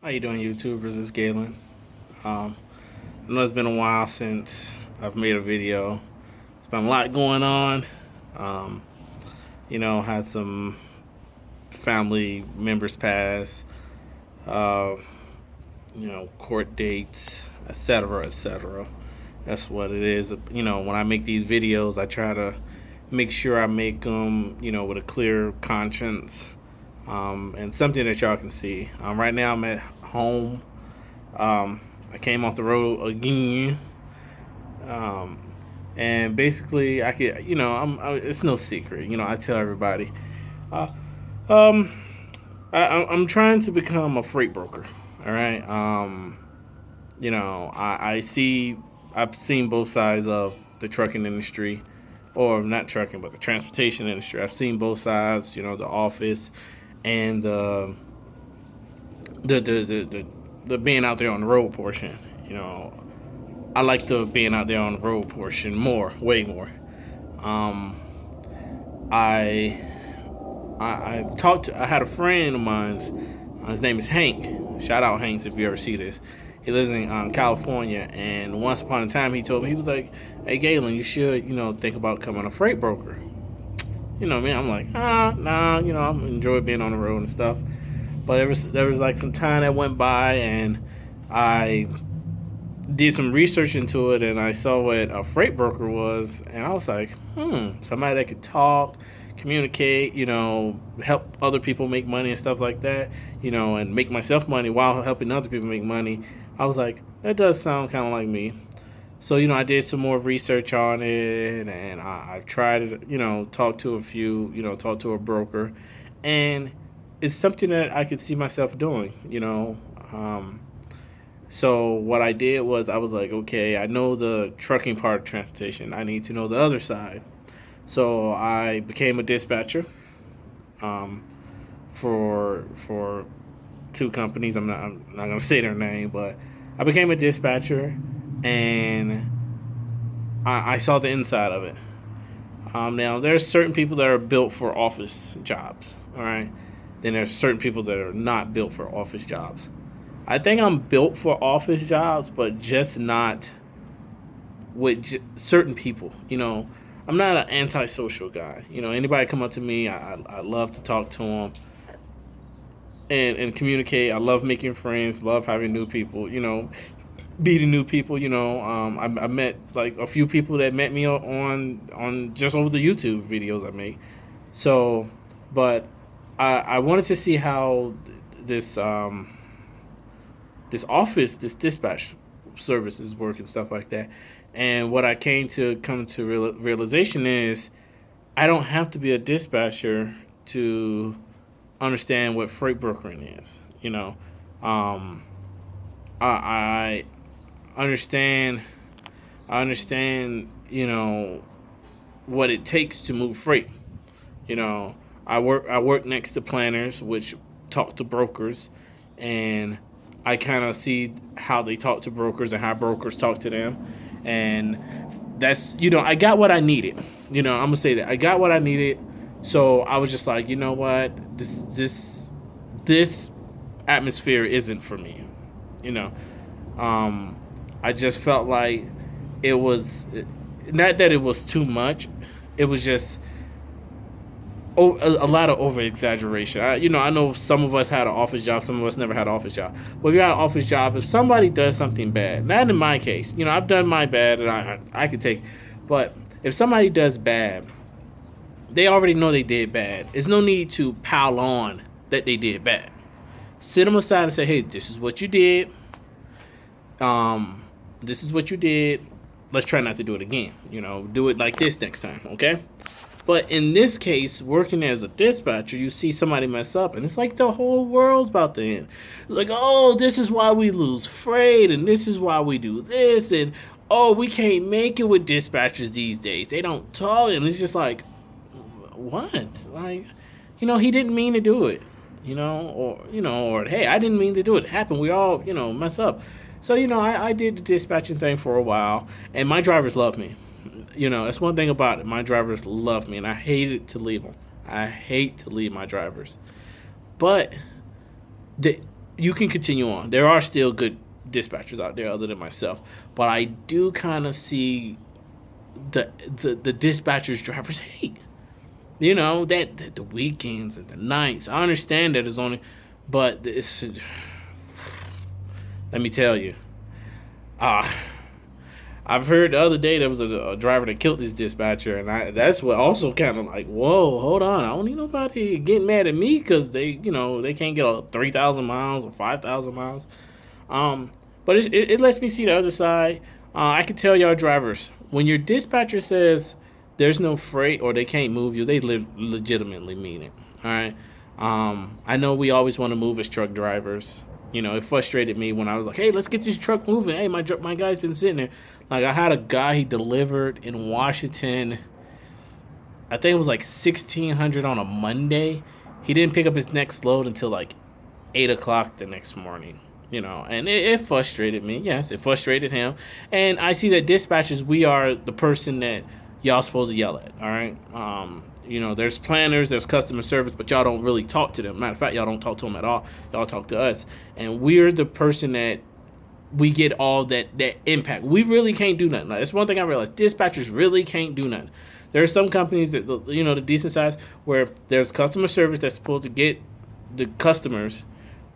How you doing, YouTubers? It's Galen. Um, I know it's been a while since I've made a video. It's been a lot going on. Um, had some family members pass. Uh, court dates, etc., etc. That's what it is. When I make these videos, I try to make sure I make them, with a clear conscience, and something that y'all can see. Right now, I'm at home. I came off the road again, um, and basically, I could, it's no secret. I tell everybody, uh, um, I'm trying to become a freight broker. All right. I see, I've seen both sides of the trucking industry, or not trucking, but the transportation industry. I've seen both sides. The office and the being out there on the road portion. I like the being out there on the road portion more, way more. Um, I I talked to, I had a friend of mine. His name is Hank. Shout out Hanks if you ever see this. He lives in California, and once upon a time he told me, he was like, "Hey Galen, you should think about becoming a freight broker." Me, I'm like, nah, I enjoy being on the road and stuff. But there was like some time that went by, and I did some research into it, and I saw what a freight broker was, and I was like, somebody that could talk, communicate, help other people make money and stuff like that, and make myself money while helping other people make money. I was like, that does sound kind of like me. So I did some more research on it, and I tried it. Talked to a few, talked to a broker, and it's something that I could see myself doing. So what I did was I was like, okay, I know the trucking part of transportation. I need to know the other side. So I became a dispatcher, um, for two companies. I'm not gonna say their name, but I became a dispatcher, and I saw the inside of it. Now there's certain people that are built for office jobs. All right. Then there's certain people that are not built for office jobs. I think I'm built for office jobs, but just not with certain people. I'm not an antisocial guy. Anybody come up to me, I love to talk to them and communicate. I love making friends, love having new people. Meeting new people. I met like a few people that met me on just over the YouTube videos I make. So, but I wanted to see how this this dispatch services work and stuff like that. And what I came to come to realization is I don't have to be a dispatcher to understand what freight brokering is. Um, I understand. I understand. What it takes to move freight. You know, I work next to planners, which talk to brokers, and I kind of see how they talk to brokers and how brokers talk to them, and that's I got what I needed. I'm gonna say that I got what I needed. So I was just like, you know what, this atmosphere isn't for me. You know, um, I just felt like it was not that it was too much. It was just a lot of over exaggeration. I know some of us had an office job, some of us never had an office job. But if you had an office job, if somebody does something bad, not in my case, I've done my bad and I could take, but if somebody does bad, they already know they did bad. There's no need to pile on that they did bad. Sit them aside and say, hey, this is what you did. This is what you did. Let's try not to do it again. Do it like this next time, okay? But in this case, working as a dispatcher, you see somebody mess up, and it's like the whole world's about to end. It's like, oh, this is why we lose freight, and this is why we do this, and oh, we can't make it with dispatchers these days. They don't talk, and it's just like, what? Like, he didn't mean to do it, or hey, I didn't mean to do it. It happened. We all, mess up. So, I did the dispatching thing for a while, and my drivers love me. That's one thing about it. My drivers love me, and I hated to leave them. I hate to leave my drivers. But you can continue on. There are still good dispatchers out there other than myself, but I do kind of see the dispatchers drivers hate. You know that the weekends and the nights. I understand that it's only, but it's, let me tell you, uh, I've heard the other day there was a driver that killed this dispatcher, and that's what also kind of like, whoa, hold on, I don't need nobody getting mad at me because they can't get a 3,000 miles or 5,000 miles. Um, but it lets me see the other side. I can tell y'all drivers when your dispatcher says there's no freight or they can't move you, they legitimately mean it. All right. I know we always want to move as truck drivers. It frustrated me when I was like, "Hey, let's get this truck moving." Hey, my guy's been sitting there. Like I had a guy he delivered in Washington. I think it was like 1,600 on a Monday. He didn't pick up his next load until like 8 o'clock the next morning. And it frustrated me. Yes, it frustrated him. And I see that dispatchers, we are the person that y'all supposed to yell at. All right. There's planners, there's customer service, but y'all don't really talk to them. Matter of fact, y'all don't talk to them at all. Y'all talk to us, and we're the person that we get all that impact. We really can't do nothing. Like, that's one thing I realized. Dispatchers really can't do nothing. There are some companies that the decent size where there's customer service that's supposed to get the customers.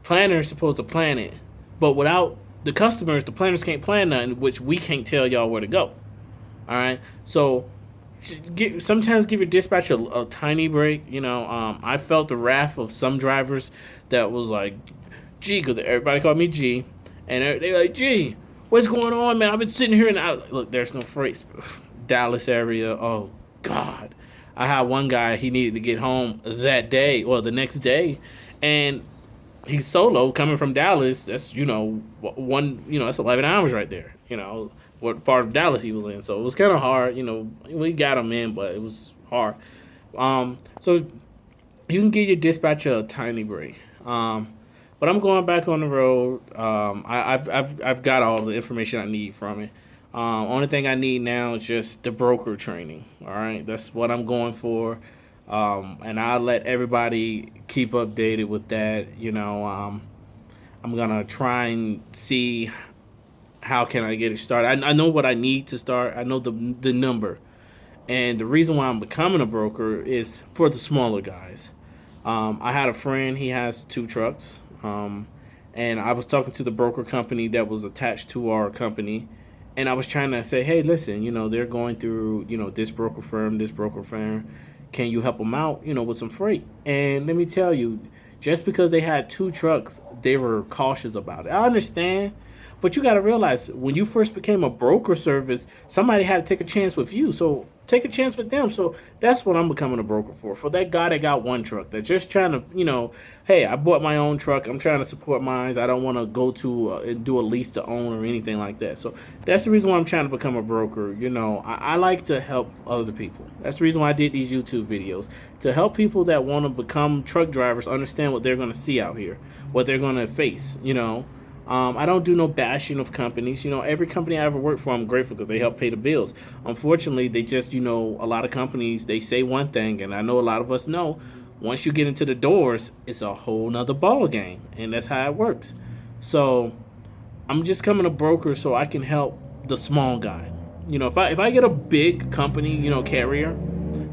Planners supposed to plan it, but without the customers, the planners can't plan nothing, which we can't tell y'all where to go. All right, so sometimes give your dispatcher a tiny break. I felt the wrath of some drivers that was like, G, because everybody called me G, and they were like, G, what's going on, man? I've been sitting here and look, there's no freight. Dallas area, oh God. I had one guy, he needed to get home that day, or the next day, and he's solo coming from Dallas. That's that's 11 hours right there. What part of Dallas he was in, so it was kind of hard. We got him in, but it was hard. So you can give your dispatcher a tiny break. But I'm going back on the road. I've got all the information I need from it. Only thing I need now is just the broker training. All right, that's what I'm going for. And I'll let everybody keep updated with that. I'm gonna try and see how can I get it started. I know what I need to start. I know the number, and the reason why I'm becoming a broker is for the smaller guys. I had a friend. He has two trucks. And I was talking to the broker company that was attached to our company, and I was trying to say, hey, listen, they're going through, this broker firm, this broker firm. Can you help them out, with some freight? And let me tell you, just because they had two trucks, they were cautious about it. I understand, but you got to realize when you first became a broker service, somebody had to take a chance with you. So take a chance with them. So that's what I'm becoming a broker for. For that guy that got one truck, that's just trying to, hey, I bought my own truck. I'm trying to support mine. I don't want to go to and do a lease to own or anything like that. So that's the reason why I'm trying to become a broker. I like to help other people. That's the reason why I did these YouTube videos, to help people that want to become truck drivers understand what they're going to see out here, what they're going to face. I don't do no bashing of companies. Every company I ever worked for, I'm grateful because they help pay the bills. Unfortunately, they just, a lot of companies, they say one thing, and I know a lot of us know, once you get into the doors, it's a whole nother ball game, and that's how it works. So I'm just coming a broker so I can help the small guy. If I get a big company, carrier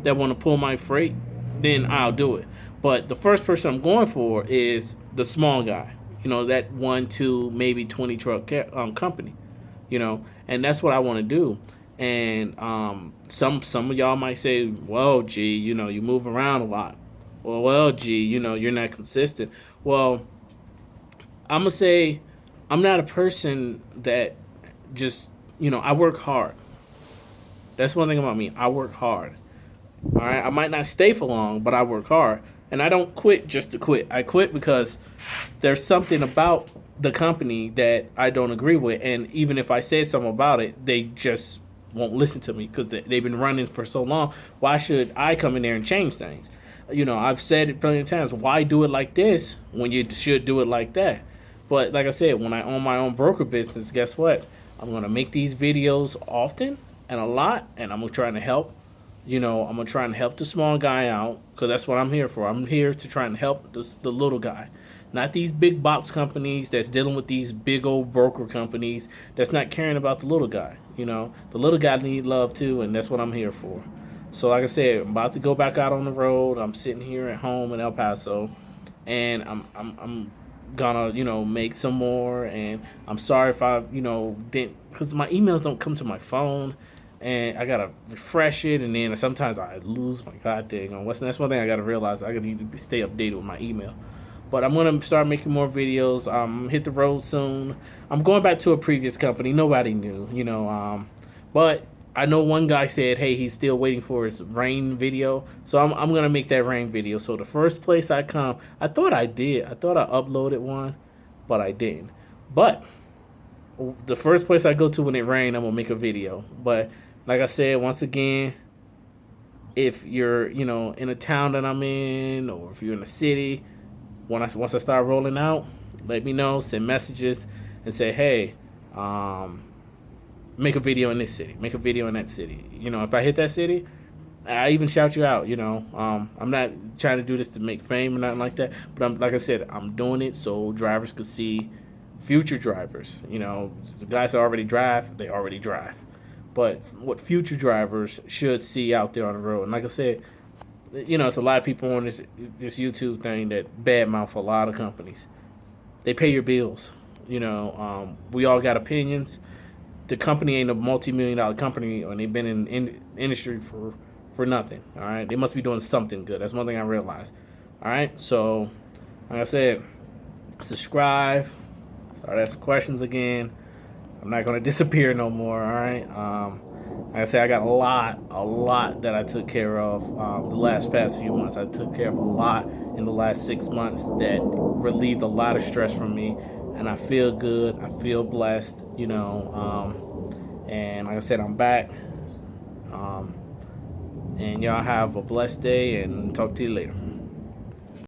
that want to pull my freight, then I'll do it. But the first person I'm going for is the small guy. That 1, 2, maybe 20 truck company. And that's what I want to do. And some of y'all might say, well, gee, you move around a lot. Well, gee, you're not consistent. Well, I'm gonna say I'm not a person that just, I work hard. That's one thing about me. I work hard. All right, I might not stay for long, but I work hard, and I don't quit just to quit. I quit because there's something about the company that I don't agree with, and even if I say something about it, they just won't listen to me because they've been running for so long. Why should I come in there and change things? I've said it plenty of times. Why do it like this when you should do it like that? But like I said, when I own my own broker business, guess what? I'm gonna make these videos often and a lot, and I'm gonna try to help. I'm gonna try and help the small guy out because that's what I'm here for. I'm here to try and help the little guy, not these big box companies that's dealing with these big old broker companies that's not caring about the little guy. You know, the little guy need love too, and that's what I'm here for. So, like I said, I'm about to go back out on the road. I'm sitting here at home in El Paso, and I'm gonna make some more. And I'm sorry if I didn't, because my emails don't come to my phone, and I gotta refresh it, and then sometimes I lose my goddamn. That's one thing I gotta realize. I gotta need to stay updated with my email. But I'm gonna start making more videos. Hit the road soon. I'm going back to a previous company. Nobody knew, but I know one guy said, "Hey, he's still waiting for his rain video." So I'm gonna make that rain video. So the first place I come, I thought I did. I thought I uploaded one, but I didn't. But the first place I go to when it rains, I'm gonna make a video. But like I said, once again, if you're in a town that I'm in, or if you're in a city, once I start rolling out, let me know. Send messages and say, hey, um, make a video in this city. Make a video in that city. If I hit that city, I even shout you out. I'm not trying to do this to make fame or nothing like that. But like I said, I'm doing it so drivers could see future drivers. The guys that already drive, they already drive. But what future drivers should see out there on the road. And like I said, it's a lot of people on this YouTube thing that badmouth a lot of companies. They pay your bills. We all got opinions. The company ain't a multi-million-dollar company, and they've been in industry for nothing. All right, they must be doing something good. That's one thing I realized. All right, so like I said, subscribe. Start asking questions again. I'm not gonna disappear no more. All right. Like I said, I got a lot that I took care of the past few months. I took care of a lot in the last 6 months that relieved a lot of stress from me, and I feel good. I feel blessed. And like I said, I'm back. And y'all have a blessed day, and talk to you later.